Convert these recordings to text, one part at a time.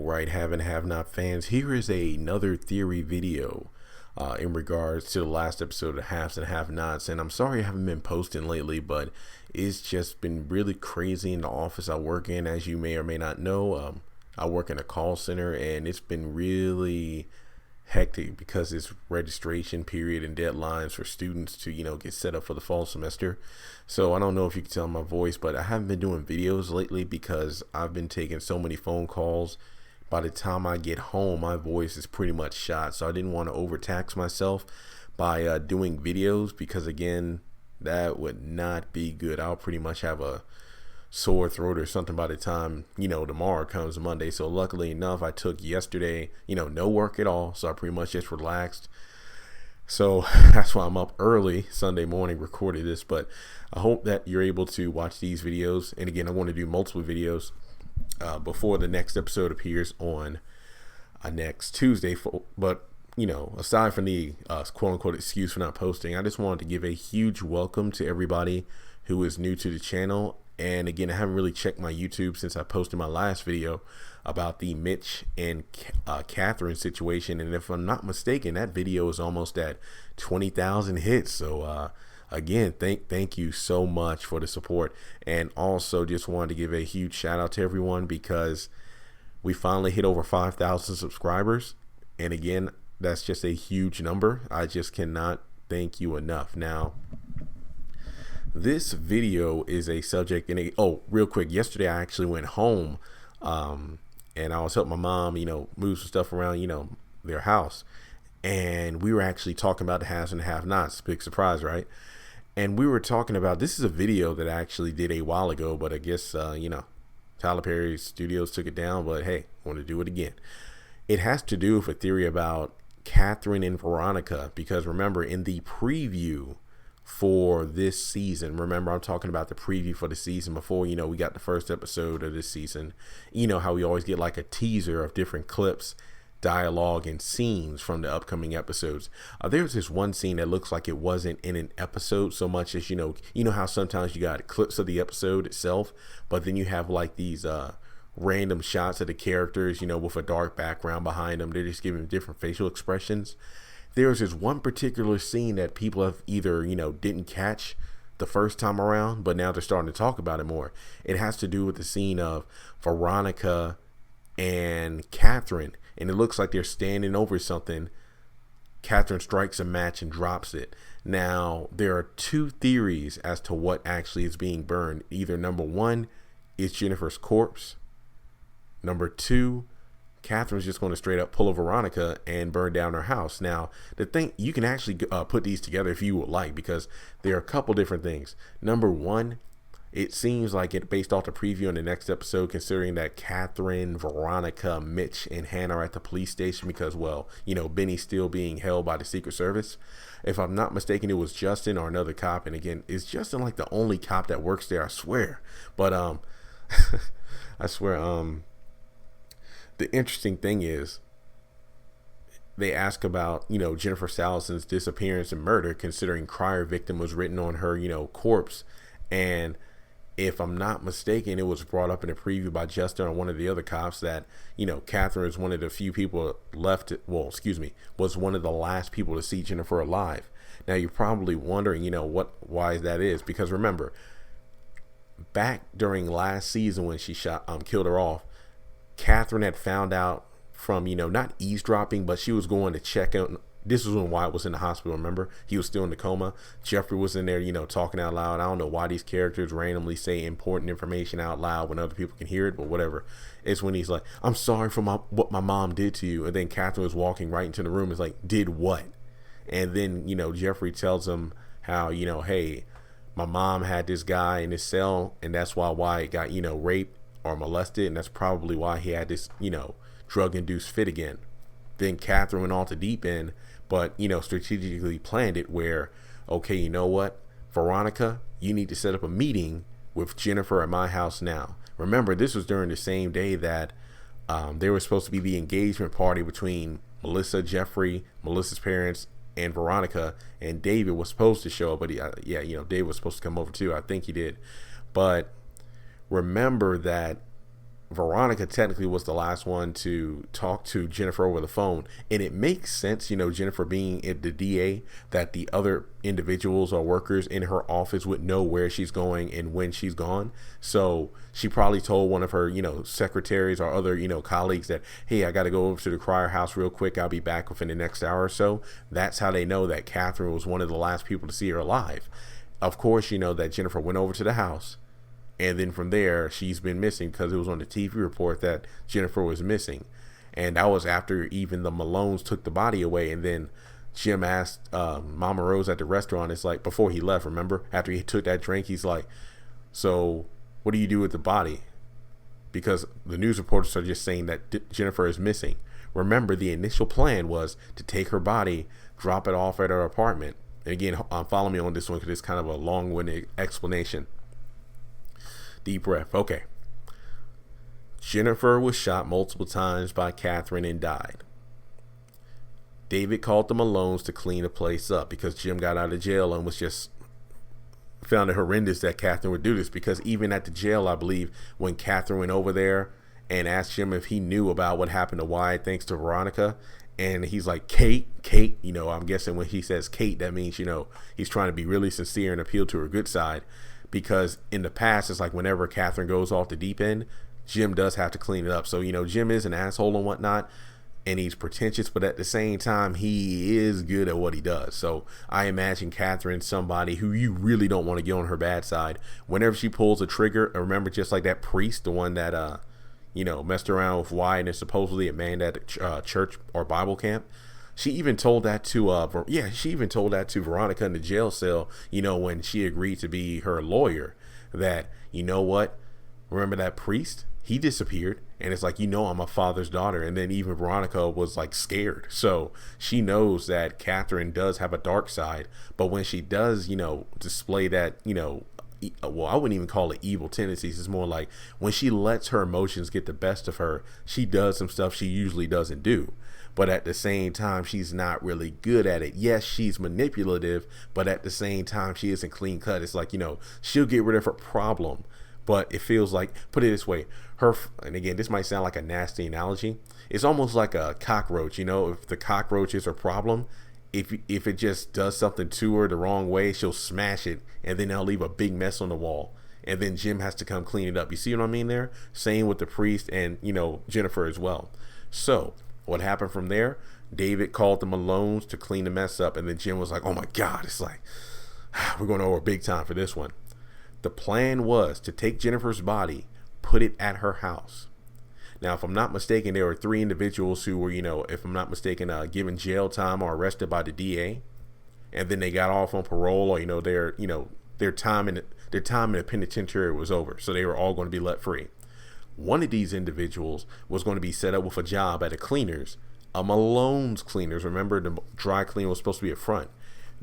All right, have and have not fans, here is another theory video in regards to the last episode of Haves and Have Nots. And I'm sorry I haven't been posting lately, but it's just been really crazy in the office I work in. As you may or may not know, I work in a call center, and it's been really hectic because it's registration period and deadlines for students to get set up for the fall semester. So I don't know if you can tell my voice, but I haven't been doing videos lately because I've been taking so many phone calls. By the time I get home, my voice is pretty much shot, so I didn't want to overtax myself by doing videos, because again, that would not be good. I'll pretty much have a sore throat or something by the time tomorrow comes Monday. So luckily enough, I took yesterday no work at all, so I pretty much just relaxed. So that's why I'm up early Sunday morning recorded this. But I hope that you're able to watch these videos, and again, I want to do multiple videos before the next episode appears on next Tuesday. But aside from the quote-unquote excuse for not posting, I just wanted to give a huge welcome to everybody who is new to the channel. And again, I haven't really checked my YouTube since I posted my last video about the Mitch and Katheryn situation. And if I'm not mistaken, that video is almost at 20,000 hits. So again, thank you so much for the support. And also just wanted to give a huge shout out to everyone, because we finally hit over 5,000 subscribers. And again, that's just a huge number. I just cannot thank you enough. Now, this video is a subject in real quick, yesterday I actually went home and I was helping my mom move some stuff around their house, and we were actually talking about the haves and have nots. Big surprise, right? And we were talking about, this is a video that I actually did a while ago, but I guess Tyler Perry Studios took it down, but hey, I want to do it again. It has to do with a theory about Katheryn and Veronica, because remember, in the preview for this season, remember I'm talking about the preview for the season before we got the first episode of this season, how we always get like a teaser of different clips, dialogue, and scenes from the upcoming episodes. There's this one scene that looks like it wasn't in an episode so much as how sometimes you got clips of the episode itself, but then you have like these random shots of the characters with a dark background behind them. They're just giving different facial expressions. There's this one particular scene that people have either, didn't catch the first time around, but now they're starting to talk about it more. It has to do with the scene of Veronica and Katheryn, and it looks like they're standing over something. Katheryn strikes a match and drops it. Now, there are two theories as to what actually is being burned. Either number one, it's Jennifer's corpse. Number two, Katheryn's just going to straight up pull a Veronica and burn down her house. Now, the thing, you can actually put these together if you would like, because there are a couple different things. Number one, it seems like it, based off the preview in the next episode, considering that Katheryn, Veronica, Mitch, and Hannah are at the police station because, well, Benny's still being held by the Secret Service. If I'm not mistaken, it was Justin or another cop. And again, is Justin like the only cop that works there? I swear. But I swear, the interesting thing is, they ask about, Jennifer Salison's disappearance and murder, considering Crier victim was written on her, corpse. And if I'm not mistaken, it was brought up in a preview by Justin or one of the other cops that, Katheryn is one of the few people left. Well, excuse me, was one of the last people to see Jennifer alive. Now, you're probably wondering, why that is, because remember, back during last season when she killed her off, Katheryn had found out from, not eavesdropping, but she was going to check out. This was when Wyatt was in the hospital, remember? He was still in the coma. Jeffrey was in there, talking out loud. I don't know why these characters randomly say important information out loud when other people can hear it, but whatever. It's when he's like, I'm sorry for what my mom did to you. And then Katheryn was walking right into the room. It's like, did what? And then, Jeffrey tells him how, hey, my mom had this guy in his cell, and that's why Wyatt got, raped or molested, and that's probably why he had this drug-induced fit again. Then Katheryn went off the deep end, but strategically planned it where, okay, you know what, Veronica, you need to set up a meeting with Jennifer at my house now. Remember, this was during the same day that there was supposed to be the engagement party between Melissa, Jeffrey, Melissa's parents, and Veronica, and David was supposed to show up, but David was supposed to come over too. I think he did. But remember that Veronica technically was the last one to talk to Jennifer over the phone. And it makes sense, Jennifer being the DA, that the other individuals or workers in her office would know where she's going and when she's gone. So she probably told one of her, secretaries or other, colleagues that, hey, I got to go over to the Crier house real quick. I'll be back within the next hour or so. That's how they know that Katheryn was one of the last people to see her alive. Of course, that Jennifer went over to the house. And then from there, she's been missing because it was on the TV report that Jennifer was missing. And that was after even the Malones took the body away. And then Jim asked Mama Rose at the restaurant, it's like before he left, remember? After he took that drink, he's like, so what do you do with the body? Because the news reporters are just saying that Jennifer is missing. Remember, the initial plan was to take her body, drop it off at her apartment. And again, follow me on this one because it's kind of a long-winded explanation. Deep breath. Okay. Jennifer was shot multiple times by Katheryn and died. David called the Malones to clean the place up because Jim got out of jail and was just found it horrendous that Katheryn would do this, because even at the jail, I believe, when Katheryn went over there and asked Jim if he knew about what happened to Wyatt thanks to Veronica, and he's like, Kate, I'm guessing when he says Kate, that means, he's trying to be really sincere and appeal to her good side. Because in the past, it's like whenever Katheryn goes off the deep end, Jim does have to clean it up. So, Jim is an asshole and whatnot, and he's pretentious, but at the same time, he is good at what he does. So I imagine Katheryn, somebody who you really don't want to get on her bad side. Whenever she pulls a trigger, remember, just like that priest, the one that, messed around with Wyatt and supposedly a man at church or Bible camp. She even told that to Veronica in the jail cell, when she agreed to be her lawyer, that, what, remember that priest? He disappeared. And it's like, I'm a father's daughter. And then even Veronica was like scared. So she knows that Katheryn does have a dark side. But when she does, display that, well, I wouldn't even call it evil tendencies. It's more like when she lets her emotions get the best of her, she does some stuff she usually doesn't do. But at the same time, she's not really good at it. Yes, she's manipulative, but at the same time, she isn't clean cut. It's like, she'll get rid of her problem. But it feels like, put it this way, and again, this might sound like a nasty analogy. It's almost like a cockroach, if the cockroach is her problem, if it just does something to her the wrong way, she'll smash it, and then they'll leave a big mess on the wall. And then Jim has to come clean it up. You see what I mean there? Same with the priest and, Jennifer as well. So what happened from there? David called the Malones to clean the mess up, and then Jim was like, oh my God, it's like, we're going over big time for this one. The plan was to take Jennifer's body, put it at her house. Now, if I'm not mistaken, there were 3 individuals who were, if I'm not mistaken, given jail time or arrested by the DA, and then they got off on parole, or their time in the penitentiary was over, so they were all going to be let free. One of these individuals was going to be set up with a job at a cleaners, a Malone's Cleaners. Remember, the dry cleaner was supposed to be up front.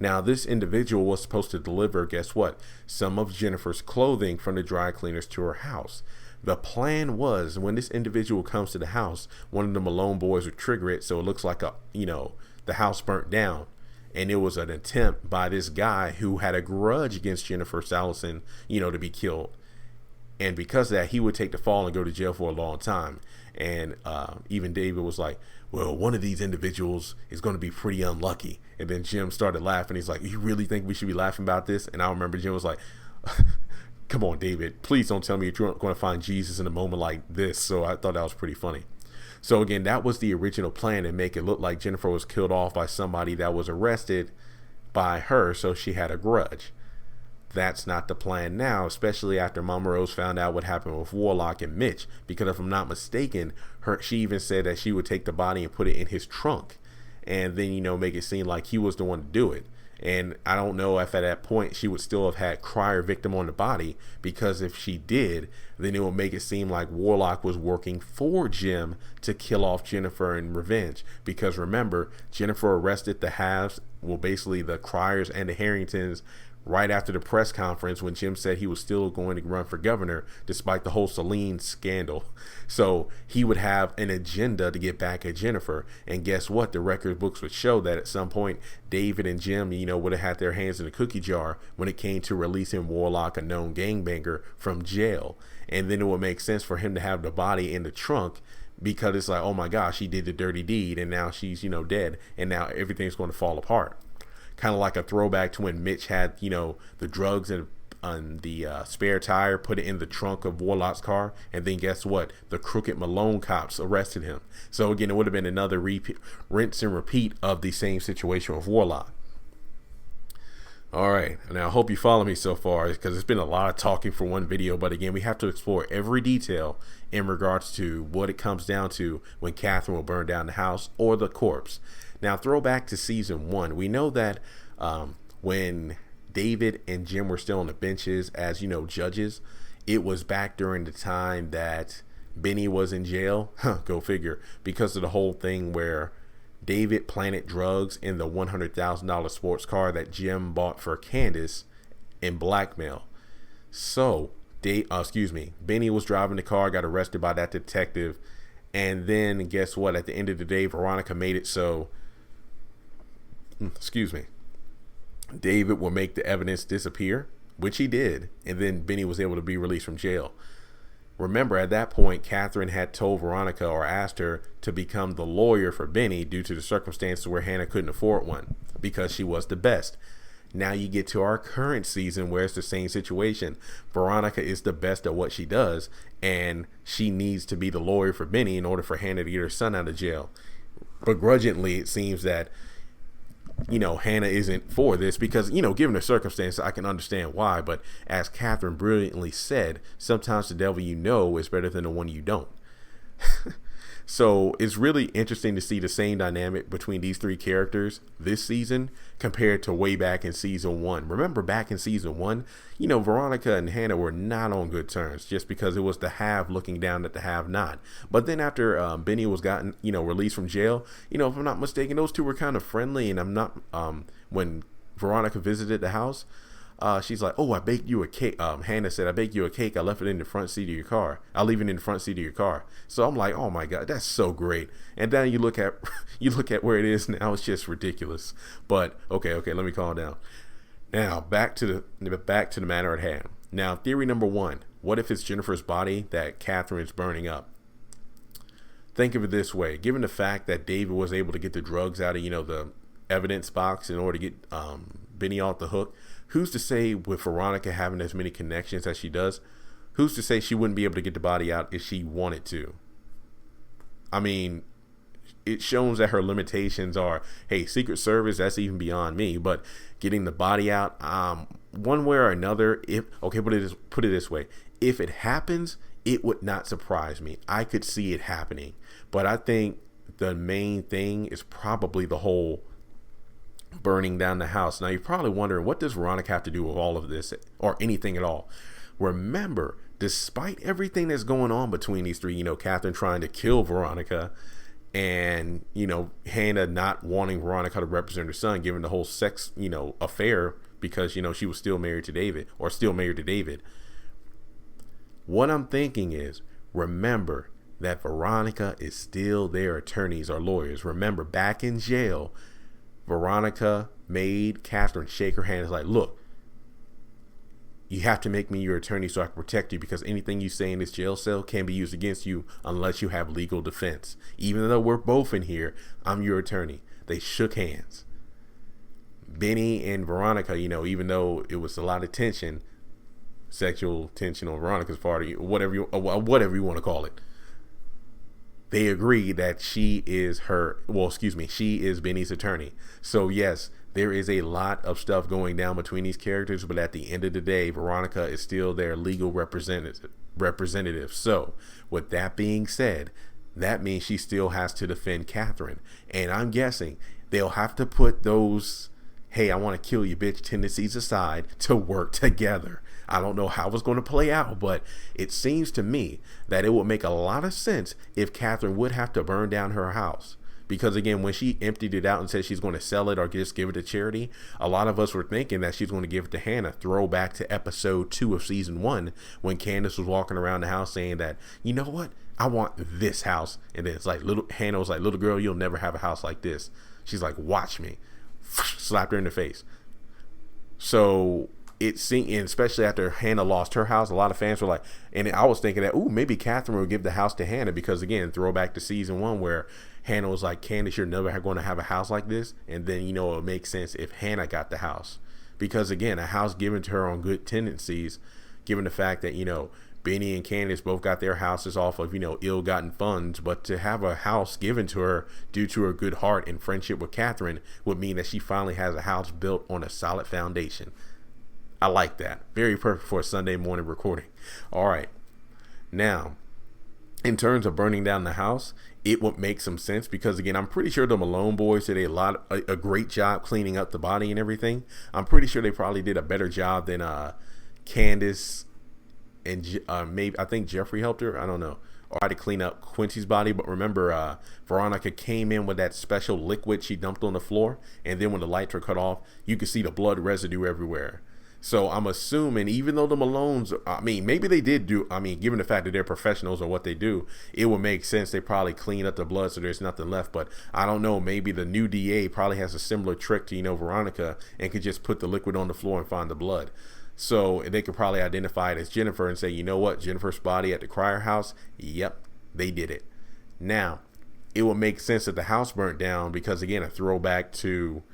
Now, this individual was supposed to deliver, guess what? Some of Jennifer's clothing from the dry cleaners to her house. The plan was, when this individual comes to the house, one of the Malone boys would trigger it so it looks like the house burnt down. And it was an attempt by this guy who had a grudge against Jennifer Salison, to be killed. And because of that, he would take the fall and go to jail for a long time. And even David was like, well, one of these individuals is going to be pretty unlucky. And then Jim started laughing. He's like, you really think we should be laughing about this? And I remember Jim was like, come on, David, please don't tell me you're going to find Jesus in a moment like this. So I thought that was pretty funny. So again, that was the original plan, and make it look like Jennifer was killed off by somebody that was arrested by her, so she had a grudge. That's not the plan now, especially after Mama Rose found out what happened with Warlock and Mitch, because if I'm not mistaken, she even said that she would take the body and put it in his trunk and then, make it seem like he was the one to do it. And I don't know if at that point she would still have had Crier victim on the body, because if she did, then it would make it seem like Warlock was working for Jim to kill off Jennifer in revenge. Because remember, Jennifer arrested the halves, well, basically the Criers and the Harringtons, right after the press conference when Jim said he was still going to run for governor despite the whole Celine scandal. So he would have an agenda to get back at Jennifer. And guess what? The record books would show that at some point David and Jim, would have had their hands in the cookie jar when it came to releasing Warlock, a known gangbanger, from jail. And then it would make sense for him to have the body in the trunk, because it's like, oh my gosh, he did the dirty deed and now she's, dead, and now everything's going to fall apart. Kind of like a throwback to when Mitch had, the drugs on the spare tire, put it in the trunk of Warlock's car, and then guess what? The crooked Malone cops arrested him. So again, it would have been another rinse and repeat of the same situation with Warlock. All right, now I hope you follow me so far, because it's been a lot of talking for one video, but again, we have to explore every detail in regards to what it comes down to when Katheryn will burn down the house or the corpse. Now, throw back to season 1. We know that when David and Jim were still on the benches as, judges, it was back during the time that Benny was in jail. Go figure. Because of the whole thing where David planted drugs in the $100,000 sports car that Jim bought for Candace in blackmail. So, Benny was driving the car, got arrested by that detective. And then guess what? At the end of the day, Veronica made it so David will make the evidence disappear, which he did, and then Benny was able to be released from jail. Remember, at that point, Katheryn had told Veronica, or asked her, to become the lawyer for Benny due to the circumstances where Hannah couldn't afford one because she was the best. Now you get to our current season where it's the same situation. Veronica is the best at what she does, and she needs to be the lawyer for Benny in order for Hannah to get her son out of jail. Begrudgingly, it seems that Hannah isn't for this because, given the circumstances, I can understand why. But as Katheryn brilliantly said, sometimes the devil is better than the one you don't. So it's really interesting to see the same dynamic between these three characters this season compared to way back in season 1. Remember back in season 1, Veronica and Hannah were not on good terms just because it was the have looking down at the have not. But then after Benny was gotten, released from jail, if I'm not mistaken, those two were kind of friendly. And I'm not, when Veronica visited the house, she's like, oh, I baked you a cake. Hannah said, I baked you a cake. I left it in the front seat of your car. I'll leave it in the front seat of your car. So I'm like, oh my God, that's so great. And then you look at where it is now. It's just ridiculous. But okay, let me calm down. Now back to the matter at hand. Now, theory number 1, what if it's Jennifer's body that Katheryn is burning up? Think of it this way. Given the fact that David was able to get the drugs out of, the evidence box in order to get Benny off the hook, who's to say, with Veronica having as many connections as she does, who's to say she wouldn't be able to get the body out if she wanted to? I mean, it shows that her limitations are, hey, Secret Service, that's even beyond me. But getting the body out, one way or another, put it this way. If it happens, it would not surprise me. I could see it happening. But I think the main thing is probably the whole burning down the house. Now you're probably wondering, what does Veronica have to do with all of this or anything at all? Remember, despite everything that's going on between these three, Katheryn trying to kill Veronica and, Hannah not wanting Veronica to represent her son, given the whole sex, affair because, she was still married to David. What I'm thinking is, remember that Veronica is still their attorneys or lawyers. Remember, back in jail, Veronica made Katheryn shake her hand. It's like, look, you have to make me your attorney so I can protect you, because anything you say in this jail cell can be used against you unless you have legal defense. Even though we're both in here, I'm your attorney. They shook hands. Benny and Veronica, even though it was a lot of tension, sexual tension on Veronica's part, whatever you want to call it, they agree that she is Benny's attorney. So yes, there is a lot of stuff going down between these characters, but at the end of the day, Veronica is still their legal representative. So with that being said, that means she still has to defend Katheryn. And I'm guessing they'll have to put those, hey, I want to kill you, bitch, tendencies aside to work together. I don't know how it's going to play out, but it seems to me that it would make a lot of sense if Katheryn would have to burn down her house, because again, when she emptied it out and said she's going to sell it or just give it to charity, a lot of us were thinking that she's going to give it to Hannah. Throwback to episode 2 of season 1 when Candace was walking around the house saying that, you know what, I want this house. And then it's like Hannah was like, little girl, you'll never have a house like this. She's like, watch me. Slapped her in the face. So it seemed, and especially after Hannah lost her house, a lot of fans were like, and I was thinking that, ooh, maybe Katheryn would give the house to Hannah, because again, throwback to season 1 where Hannah was like, Candace, you're never going to have a house like this. And then, you know, it makes sense if Hannah got the house, because again, a house given to her on good tendencies, given the fact that, you know, Benny and Candace both got their houses off of, you know, ill-gotten funds, but to have a house given to her due to her good heart and friendship with Katheryn would mean that she finally has a house built on a solid foundation. I like that. Very perfect for a Sunday morning recording. All right. Now, in terms of burning down the house, it would make some sense because, again, I'm pretty sure the Malone boys did a great job cleaning up the body and everything. I'm pretty sure they probably did a better job than Candace and maybe, I think Jeffrey helped her. I don't know. Or had to clean up Quincy's body. But remember, Veronica came in with that special liquid she dumped on the floor. And then when the lights were cut off, you could see the blood residue everywhere. So I'm assuming, even though the Malones, I mean, maybe they did do, I mean, given the fact that they're professionals or what they do, it would make sense they probably clean up the blood so there's nothing left. But I don't know, maybe the new DA probably has a similar trick to, you know, Veronica, and could just put the liquid on the floor and find the blood. So they could probably identify it as Jennifer and say, you know what, Jennifer's body at the Cryer house, yep, they did it. Now, it would make sense that the house burnt down because, again, a throwback to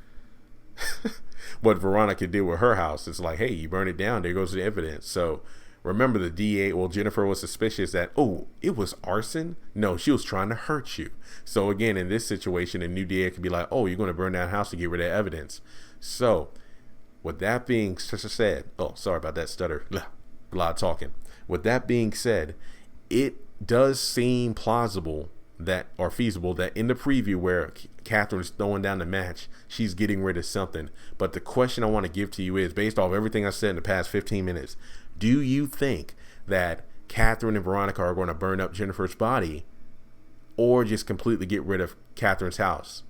what Veronica did with her house. It's like, hey, you burn it down, there goes the evidence. So remember, the DA, well, Jennifer was suspicious that, oh, it was arson? No, she was trying to hurt you. So again, in this situation, a new DA could be like, oh, you're going to burn down the house to get rid of evidence. So with that being said, oh, sorry about that stutter, a lot of talking. With that being said, it does seem plausible that, or feasible, that in the preview where Katheryn's throwing down the match, she's getting rid of something. But the question I want to give to you is, based off everything I said in the past 15 minutes, do you think that Katheryn and Veronica are going to burn up Jennifer's body, or just completely get rid of Katheryn's house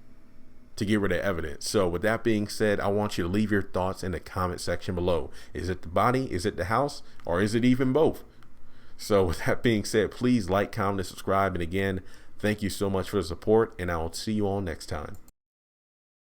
to get rid of evidence? So with that being said, I want you to leave your thoughts in the comment section below. Is it the body? Is it the house? Or is it even both? So with that being said, please like, comment, and subscribe. And again, thank you so much for the support, and I will see you all next time.